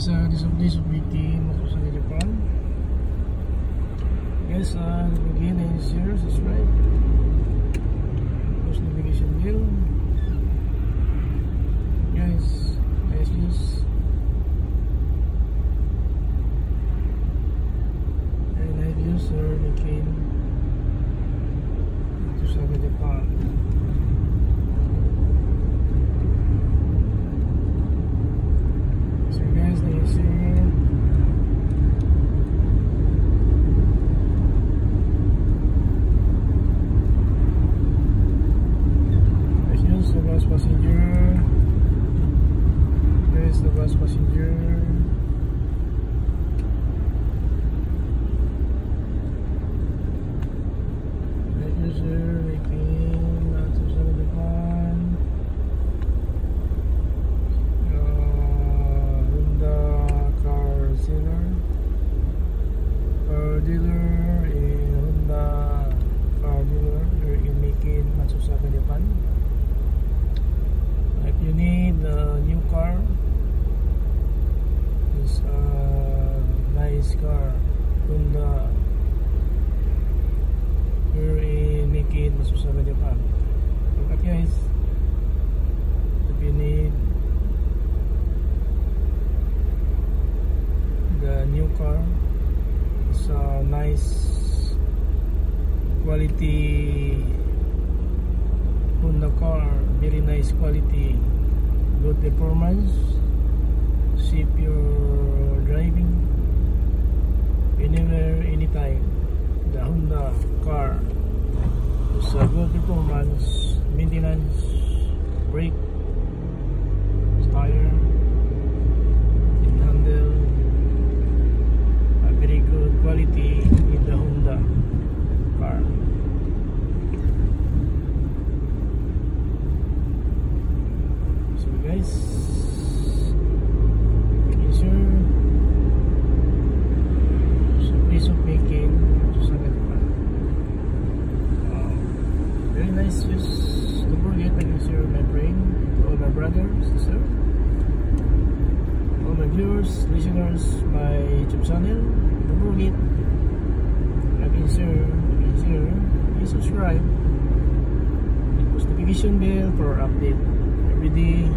guys, this weekend also sa Japan. Guys, again is here, subscribe. Post notification bell. Guys, nice views. Very nice views, sir. Weekend to sa Japan. Passenger, there's the bus passenger. Right here, sir, making lots of stuff at fun. Honda car seller, car dealer in Honda car dealer. We're in making Matsusaka, Japan. If you need a new car, it's a nice car, Honda. Here in Nikkei, Matsusaka, Japan. Look at guys, if you need the new car, it's a nice quality Honda car, very nice quality, good performance, safe your driving anywhere, anytime. The Honda car is a good performance, maintenance, brake, tire, and handle, a very good quality in the Honda car. Guys, yes sir. So place of making very nice views. Don't forget to share my brain to all my brothers, sister, all my viewers, listeners, my YouTube channel. Don't forget like and share, please subscribe, and post notification bell for update every day.